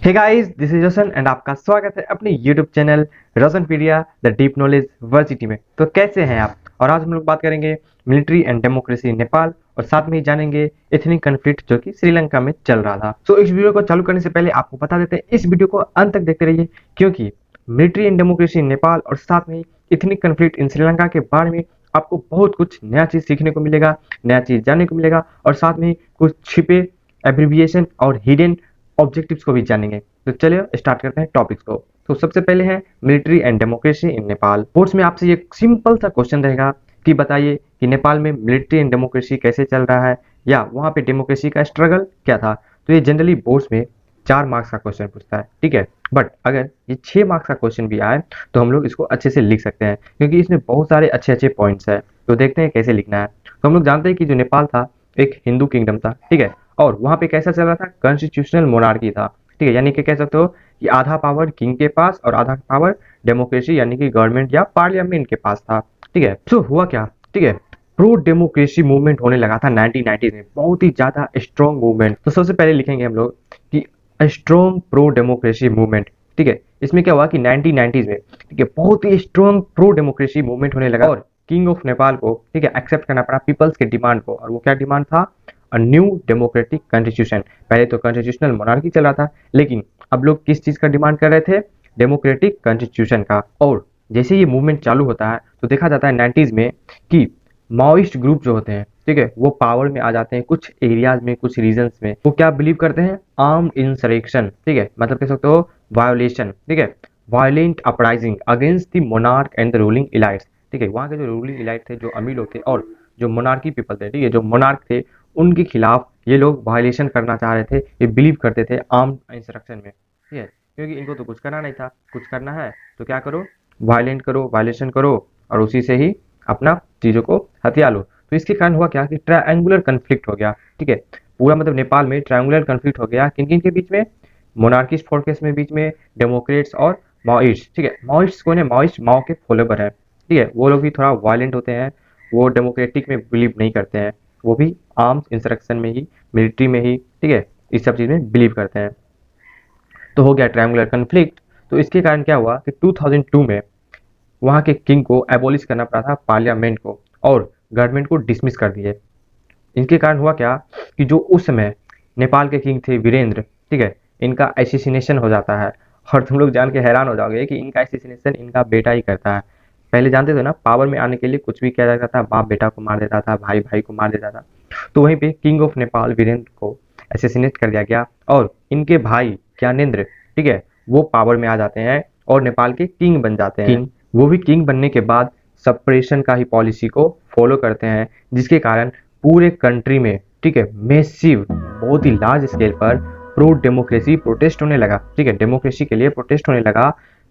Hey guys, this is Roshan and आपका स्वागत है अपने YouTube channel Roshanpedia the deep knowledge varsity में। तो कैसे हैं आप? और आज हम लोग बात करेंगे मिलिट्री एंड डेमोक्रेसी नेपाल और साथ में ही जानेंगे एथनिक कन्फ्लिक्ट जो कि श्रीलंका में चल रहा था। तो इस वीडियो को चालू करने से पहले आपको बता देते हैं, इस वीडियो को अंत तक देखते रहिए क्योंकि military and democracy in Nepal और साथ में एथनिक कन्फ्लिक्ट इन श्रीलंका के बारे में आपको बहुत कुछ नया चीज सीखने को मिलेगा, नया चीज जानने को मिलेगा और साथ में कुछ छिपे एब्रिविएशन और हिडन ऑब्जेक्टिव्स को भी जानेंगे। तो चलिए स्टार्ट करते हैं टॉपिक्स को। तो सबसे पहले है military and democracy in Nepal. Boards में आपसे ये सिंपल सा क्वेश्चन रहेगा कि बताइए कि नेपाल में मिलिट्री एंड डेमोक्रेसी कैसे चल रहा है या वहां पे डेमोक्रेसी का स्ट्रगल क्या था। तो ये जनरली बोर्ड्स में 4 मार्क्स का क्वेश्चन पूछता है, ठीक है। बट अगर ये 6 मार्क्स का क्वेश्चन भी आए तो हम लोग इसको अच्छे से लिख सकते हैं क्योंकि इसमें बहुत सारे अच्छे अच्छे पॉइंट्स है। तो देखते हैं कैसे लिखना है। तो हम लोग जानते हैं कि जो नेपाल था एक हिंदू किंगडम था, ठीक है, और वहां पे कैसा चल रहा था, कॉन्स्टिट्यूशनल मोनार्की था, ठीक है। यानी कि कह सकते हो कि आधा पावर किंग के पास और आधा पावर डेमोक्रेसी यानी कि गवर्नमेंट या पार्लियामेंट के पास था, ठीक है। तो हुआ क्या, ठीक है, प्रो डेमोक्रेसी मूवमेंट होने लगा था 1990s में, बहुत ही ज्यादा स्ट्रॉन्ग मूवमेंट। तो सबसे पहले लिखेंगे हम लोग कि स्ट्रॉन्ग प्रो डेमोक्रेसी मूवमेंट, ठीक है। इसमें क्या हुआ कि 1990s में, ठीक है, बहुत ही स्ट्रॉन्ग प्रो डेमोक्रेसी मूवमेंट होने लगा और किंग ऑफ नेपाल को, ठीक है, एक्सेप्ट करना पड़ा पीपल्स के डिमांड को। और वो क्या डिमांड था, अ न्यू डेमोक्रेटिक कॉन्स्टिट्यूशन। पहले तो कॉन्स्टिट्यूशनल मोनार्की चल रहा था लेकिन अब लोग किस चीज का डिमांड कर रहे थे, डेमोक्रेटिक कॉन्स्टिट्यूशन का। और जैसे ये मूवमेंट चालू होता है तो देखा जाता है 90s में कि माओइस्ट ग्रुप जो होते हैं, ठीक है, वो पावर में आ जाते हैं कुछ एरियाज में, कुछ रीजन्स में। वो क्या बिलीव करते हैं, आर्म्ड इंसरेक्शन, ठीक है, मतलब कह सकते हो वायोलेशन, ठीक है, violent uprising against the monarch and the ruling elites, ठीक है। वहाँ के जो रूलिंग इलाइट थे, जो अमीर लोग थे और जो मोनार्की पीपल थे, ठीक है, जो मोनार्क थे, उनके खिलाफ ये लोग वायलेशन करना चाह रहे थे। ये बिलीव करते थे आर्म्ड इंसरेक्शन में, ठीक है, क्योंकि इनको तो कुछ करना नहीं था, कुछ करना है तो क्या करो, वायलेंट करो, वायलेशन करो और उसी से ही अपना चीजों को हथिया लो। तो इसके कारण हुआ क्या कि ट्रायंगुलर कन्फ्लिक्ट हो गया, ठीक है। पूरा मतलब नेपाल में ट्रायंगुलर कन्फ्लिक्ट हो गया, किन किन के बीच में, मोनार्किस्ट फोर्सेस में बीच में, डेमोक्रेट्स और माओइस्ट, ठीक है। माओइस्ट कौन है, माओइस्ट माओ के फॉलोवर है, ठीक है। वो लोग भी थोड़ा वायलेंट होते हैं, वो डेमोक्रेटिक में बिलीव नहीं करते हैं, वो भी आर्म्स इंसरेक्शन में ही, मिलिट्री में ही, ठीक है, इस सब चीज में बिलीव करते हैं। तो हो गया ट्रायंगुलर कन्फ्लिक्ट। तो इसके कारण क्या हुआ कि 2002 में वहां के किंग को एबॉलिश करना पड़ा था पार्लियामेंट को और गवर्नमेंट को डिसमिस कर दिए। इनके कारण हुआ क्या कि जो उस समय नेपाल के किंग थे वीरेंद्र, ठीक है, इनका एसिसिनेशन हो जाता है। और तुम लोग जान के हैरान हो जाओगे कि इनका एसिसिनेशन इनका बेटा ही करता है। पहले जानते थे ना, पावर में आने के लिए कुछ भी किया जाता था, बाप बेटा को मार देता था, भाई भाई को मार देता था। तो वहीं पे किंग ऑफ नेपाल वीरेंद्र को एसेसिनेट कर दिया गया और इनके भाई ज्ञानेंद्र, ठीक है, वो पावर में आ जाते हैं और नेपाल के किंग बन जाते हैं। किंग, वो भी किंग बनने के बाद सप्रेशन का ही पॉलिसी को फॉलो करते हैं, जिसके कारण पूरे कंट्री में, ठीक है, मैसिव, बहुत ही लार्ज स्केल पर प्रो डेमोक्रेसी प्रोटेस्ट होने लगा, ठीक है, डेमोक्रेसी के लिए प्रोटेस्ट होने लगा।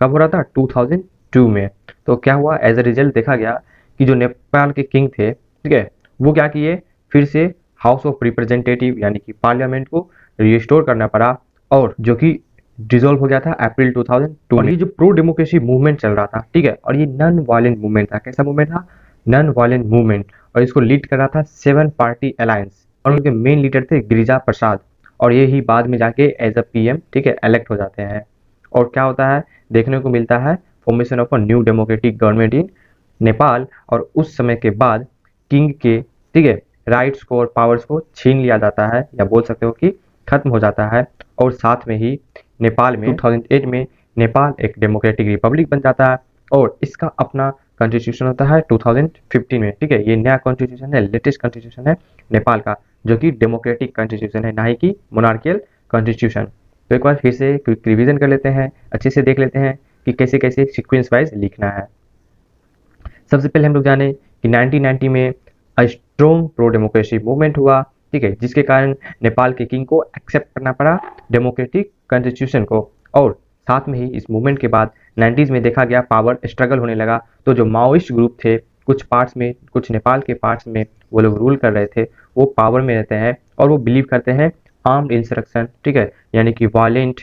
कब हो रहा था, 2002 में। तो क्या हुआ, एज अ रिजल्ट देखा गया कि जो नेपाल के किंग थे, ठीक है, वो क्या किए, फिर से हाउस ऑफ रिप्रेजेंटेटिव यानी कि पार्लियामेंट को रिस्टोर करना पड़ा और जो कि डिसॉल्व हो गया था अप्रैल 2002 में। ये जो प्रो डेमोक्रेसी मूवमेंट चल रहा था, ठीक है, और ये नॉन वायलेंट मूवमेंट था। कैसा मूवमेंट था, नॉन वायलेंट मूवमेंट। और इसको लीड कर रहा था 7 पार्टी अलायंस और उनके मेन लीडर थे गिरिजा प्रसाद। और ये ही बाद में जाके एज अ पीएम, ठीक है, इलेक्ट हो जाते हैं। और क्या होता है, देखने को मिलता है formation of a new democratic government in Nepal. और उस समय के बाद किंग के, ठीक है, राइट्स को और पावर्स को छीन लिया जाता है या बोल सकते हो कि खत्म हो जाता है। और साथ में ही नेपाल में 2008 में नेपाल एक डेमोक्रेटिक रिपब्लिक बन जाता है और इसका अपना कॉन्स्टिट्यूशन होता है 2015 में, ठीक है। ये नया कॉन्स्टिट्यूशन है, लेटेस्ट कॉन्स्टिट्यूशन है नेपाल का, जो कि डेमोक्रेटिक कॉन्स्टिट्यूशन है, ना ही कि मोनार्कियल कॉन्स्टिट्यूशन। तो एक बार फिर से क्विक रिवीजन कर लेते हैं, अच्छे से देख लेते हैं कि कैसे कैसे सीक्वेंस वाइज लिखना है। सबसे पहले हम लोग जाने कि 1990 में स्ट्रॉन्ग प्रो डेमोक्रेसी मूवमेंट हुआ, ठीक है, जिसके कारण नेपाल के किंग को एक्सेप्ट करना पड़ा डेमोक्रेटिक कॉन्स्टिट्यूशन को। और साथ में ही इस मूवमेंट के बाद 90s में देखा गया पावर स्ट्रगल होने लगा। तो जो माओइस्ट ग्रुप थे, कुछ पार्ट्स में, कुछ नेपाल के पार्ट्स में वो लोग रूल कर रहे थे, वो पावर में रहते हैं और वो बिलीव करते हैं आर्म्ड इंसरेक्शन, ठीक है, यानी कि वायलेंट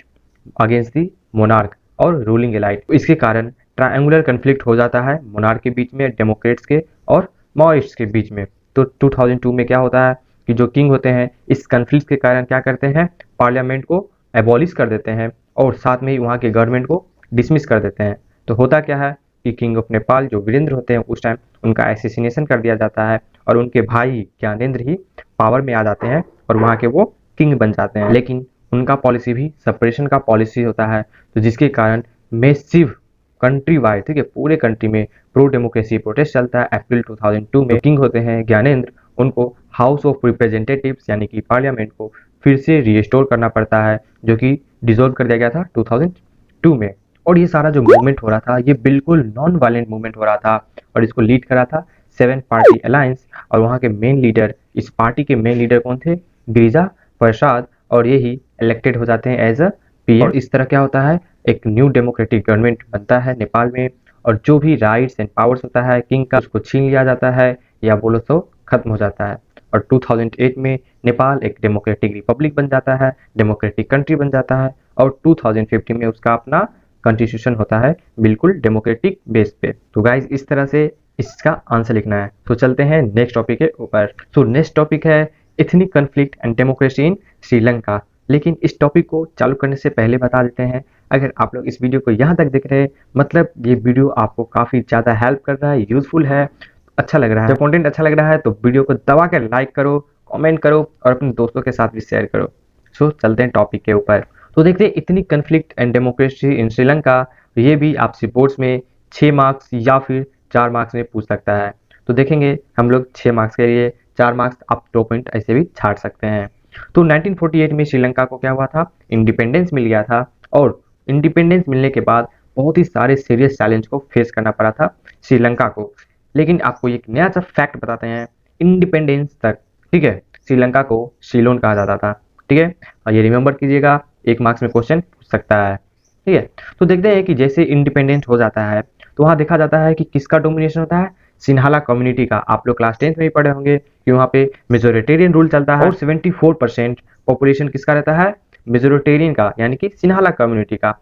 अगेंस्ट दी मोनार्क और रूलिंग एलाइट। इसके कारण ट्रायंगुलर कन्फ्लिक्ट हो जाता है मोनार्क के बीच में, डेमोक्रेट्स के और माओइस्ट के बीच में। तो 2002 में क्या होता है कि जो किंग होते हैं इस कन्फ्लिक्ट के कारण क्या करते हैं, पार्लियामेंट को एबॉलिश कर देते हैं और साथ में ही वहाँ के गवर्नमेंट को डिसमिस कर देते हैं। तो होता क्या है कि किंग ऑफ नेपाल जो वीरेंद्र होते हैं उस टाइम उनका एसेसिनेशन कर दिया जाता है और उनके भाई ज्ञानेंद्र ही पावर में आ जाते हैं और वहाँ के वो किंग बन जाते हैं। लेकिन उनका पॉलिसी भी सेपरेशन का पॉलिसी होता है, तो जिसके कारण मैसिव कंट्री वाइड, ठीक है, पूरे कंट्री में प्रो डेमोक्रेसी प्रोटेस्ट चलता है। अप्रैल 2002 में किंग होते हैं ज्ञानेंद्र, उनको हाउस ऑफ रिप्रेजेंटेटिव्स यानी कि पार्लियामेंट को फिर से रीस्टोर करना पड़ता है, जो कि डिसॉल्व कर दिया गया था 2002 में। और ये सारा जो मूवमेंट हो रहा था ये बिल्कुल नॉन वायलेंट मूवमेंट हो रहा था और इसको लीड करा था 7 पार्टी अलायंस। और वहाँ के मेन लीडर, इस पार्टी के मेन लीडर कौन थे? गिरिजा प्रसाद, और यही इलेक्टेड हो जाते हैं एज अ पीएम। और इस तरह क्या होता है, एक न्यू डेमोक्रेटिक गवर्नमेंट बनता है नेपाल में, और जो भी राइट्स एंड पावर्स होता है किंग का उसको छीन लिया जाता है या बोलो तो खत्म हो जाता है। और 2008 में नेपाल एक डेमोक्रेटिक रिपब्लिक बन जाता है, डेमोक्रेटिक कंट्री बन जाता है। और 2015 में उसका अपना कॉन्स्टिट्यूशन होता है बिल्कुल डेमोक्रेटिक बेस पे। तो गाइज इस तरह से इसका आंसर लिखना है। तो चलते हैं नेक्स्ट टॉपिक के ऊपर। तो नेक्स्ट टॉपिक है ethnic conflict and democracy in Sri Lanka. लेकिन इस टॉपिक को चालू करने से पहले बता देते हैं, अगर आप लोग इस वीडियो को यहाँ तक देख रहे हैं मतलब ये वीडियो आपको काफ़ी ज़्यादा हेल्प कर रहा है, यूजफुल है, अच्छा लग रहा है, जब कंटेंट अच्छा लग रहा है तो वीडियो को दबा कर लाइक करो, कमेंट करो और अपने दोस्तों के साथ भी शेयर करो। सो चलते हैं टॉपिक के ऊपर। तो देखते हैं इतनी conflict and democracy in Sri Lanka, ये भी आपसे बोर्ड्स में 6 मार्क्स या फिर 4 मार्क्स में पूछ सकता है। तो देखेंगे हम लोग 6 मार्क्स के लिए, 4 मार्क्स आप 2 पॉइंट ऐसे भी छाड़ सकते हैं। तो 1948 में श्रीलंका को क्या हुआ था, इंडिपेंडेंस मिल गया था। और इंडिपेंडेंस मिलने के बाद बहुत ही सारे सीरियस चैलेंज को फेस करना पड़ा था श्रीलंका को। लेकिन आपको एक नया सा फैक्ट बताते हैं, इंडिपेंडेंस तक, ठीक है, श्रीलंका को सीलोन कहा जाता था, ठीक है, और ये रिमेंबर कीजिएगा, 1 मार्क्स में क्वेश्चन पूछ सकता है, ठीक है। तो देखते हैं कि जैसे इंडिपेंडेंस हो जाता है तो वहाँ देखा जाता है कि किसका डोमिनेशन होता है, सिन्हाला कम्युनिटी का। आप लोग क्लास 10th में ही पढ़े होंगे कि वहाँ पे मेजोरिटेरियन रूल चलता है और 74% पॉपुलेशन किसका रहता है, मेजोरिटेरियन का, यानी कि सिन्हाला कम्युनिटी का।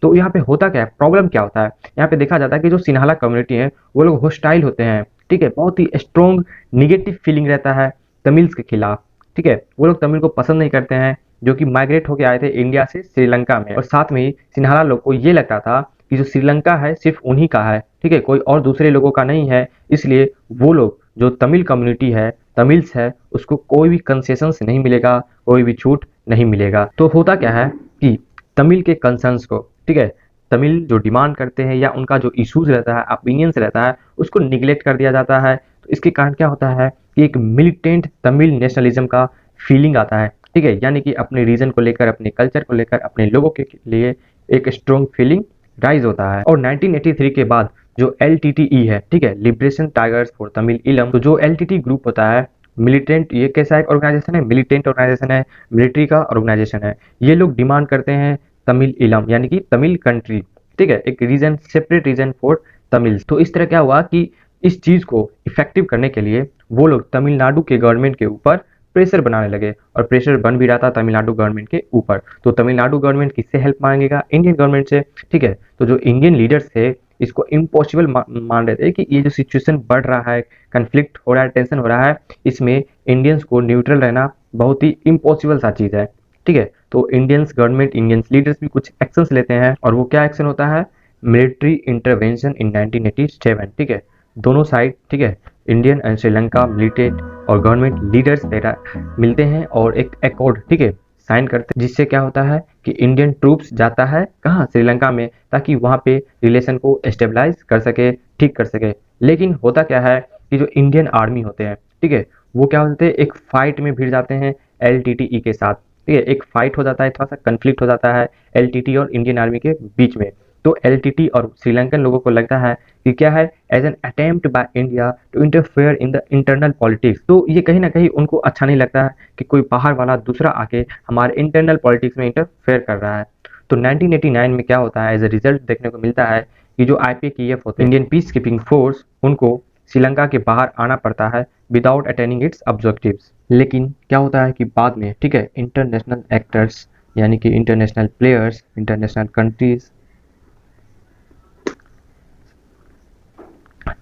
तो यहाँ पे होता क्या है, प्रॉब्लम क्या होता है, यहाँ पे देखा जाता है कि जो सिन्हाला कम्युनिटी है वो लोग होस्टाइल होते हैं, ठीक है, बहुत ही स्ट्रॉन्ग निगेटिव फीलिंग रहता है तमिल्स के खिलाफ, ठीक है, वो लोग तमिल को पसंद नहीं करते हैं, जो कि माइग्रेट होके आए थे इंडिया से श्रीलंका में। और साथ में ही सिन्हाला लोग को ये लगता था कि जो श्रीलंका है सिर्फ उन्हीं का है, ठीक है, कोई और दूसरे लोगों का नहीं है, इसलिए वो लोग जो तमिल कम्युनिटी है, तमिल्स है, उसको कोई भी कंसेशंस नहीं मिलेगा, कोई भी छूट नहीं मिलेगा। तो होता क्या है कि तमिल के कंसर्न्स को, ठीक है, तमिल जो डिमांड करते हैं या उनका जो इश्यूज रहता है, ओपिनियंस रहता है, उसको निगलेक्ट कर दिया जाता है। तो इसके कारण क्या होता है कि एक मिलिटेंट तमिल नेशनलिज्म का फीलिंग आता है, ठीक है, यानी कि अपने रीजन को लेकर, अपने कल्चर को लेकर, अपने लोगों के लिए एक स्ट्रॉन्ग फीलिंग राइज होता है। और 1983 के बाद जो LTTE है, ठीक है, लिबरेशन टाइगर्स फॉर तमिल इलम, तो जो LTT ग्रुप होता है मिलिटेंट, ये कैसा एक ऑर्गेनाइजेशन है, मिलिटेंट ऑर्गेनाइजेशन है, मिलिट्री का ऑर्गेनाइजेशन है। ये लोग डिमांड करते हैं तमिल इलम यानी कि तमिल कंट्री, ठीक है, एक region, separate region for Tamil. तो इस तरह क्या हुआ कि इस चीज़ को इफेक्टिव करने के लिए वो लोग तमिलनाडु के गवर्नमेंट के ऊपर प्रेशर बनाने लगे, और प्रेशर बन भी रहा था तमिलनाडु गवर्नमेंट के ऊपर। तो तमिलनाडु गवर्नमेंट किससे हेल्प मांगेगा, इंडियन गवर्नमेंट से, ठीक है। तो जो इंडियन लीडर्स थे इसको इम्पॉसिबल मान रहे थे कि ये जो सिचुएशन बढ़ रहा है, कन्फ्लिक्ट हो रहा है, टेंशन हो रहा है, इसमें इंडियंस को न्यूट्रल रहना बहुत ही इम्पॉसिबल सा चीज़ है, ठीक है। तो इंडियंस गवर्नमेंट, इंडियंस लीडर्स भी कुछ एक्शंस लेते हैं, और वो क्या एक्शन होता है, मिलिट्री इंटरवेंशन इन 1987, ठीक है, दोनों साइड, ठीक है, इंडियन एंड श्रीलंका मिलिट्री और गवर्नमेंट लीडर्स मिलते हैं और एक एकॉर्ड, ठीक है, साइन करते हैं, जिससे क्या होता है कि इंडियन ट्रूप्स जाता है कहाँ, श्रीलंका में, ताकि वहाँ पे रिलेशन को स्टेबलाइज कर सके, ठीक कर सके। लेकिन होता क्या है कि जो इंडियन आर्मी होते हैं, ठीक है, वो क्या होते हैं, एक फाइट में भिड़ जाते हैं LTTE के साथ, ठीक है, एक फाइट हो जाता है, थोड़ा सा कन्फ्लिक्ट हो जाता है LTT और इंडियन आर्मी के बीच में। तो LTT और श्रीलंकन लोगों को लगता है कि क्या है, as an attempt by India to interfere in the internal politics. तो ये कहीं ना कहीं उनको अच्छा नहीं लगता है कि कोई बाहर वाला दूसरा आके हमारे इंटरनल पॉलिटिक्स में इंटरफेयर कर रहा है। तो 1989 में क्या होता है, एज ए रिजल्ट देखने को मिलता है कि जो IPKF होते हैं, इंडियन पीस कीपिंग फोर्स, उनको श्रीलंका के बाहर आना पड़ता है विदाउट अटेनिंग इट्स ऑब्जेक्टिव्स। लेकिन क्या होता है कि बाद में, ठीक है, इंटरनेशनल एक्टर्स यानी कि इंटरनेशनल प्लेयर्स, इंटरनेशनल कंट्रीज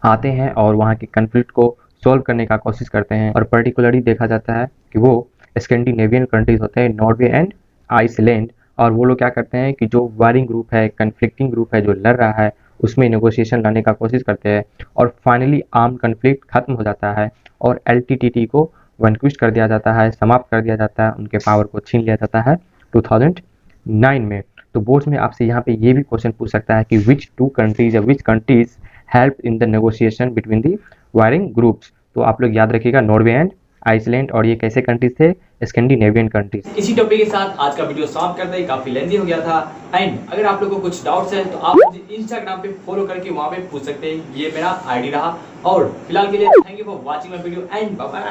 आते हैं और वहाँ के कन्फ्लिक्ट को सॉल्व करने का कोशिश करते हैं। और पर्टिकुलरली देखा जाता है कि वो स्कैंडिनेवियन कंट्रीज होते हैं, नॉर्वे एंड आइसलैंड, और वो लोग क्या करते हैं कि जो वारिंग ग्रुप है, कन्फ्लिक्टिंग ग्रुप है जो लड़ रहा है, उसमें नेगोशिएशन लाने का कोशिश करते हैं और फाइनली आर्म कन्फ्लिक्ट खत्म हो जाता है और एलटीटीई को वैंक्विश कर दिया जाता है, समाप्त कर दिया जाता है, उनके पावर को छीन लिया जाता है 2009 में। तो बोर्ड्स में आपसे यहाँ पे ये भी क्वेश्चन पूछ सकता है कि विच टू कंट्रीज या which countries help in the negotiation between the warring groups. तो आप लोग याद रखिएगा नॉर्वे एंड आइसलैंड, और ये कैसे कंट्रीज थे? Scandinavian countries. इसी टॉपिक के साथ आज का वीडियो समाप्त करते हैं, काफी लेंथी हो गया था। एंड अगर आप लोगों को कुछ डाउट्स हैं तो आप मुझे इंस्टाग्राम पे फॉलो करके वहां पे पूछ सकते हैं, ये मेरा आईडी रहा। और फिलहाल के लिए thank you for watching my video and bye bye.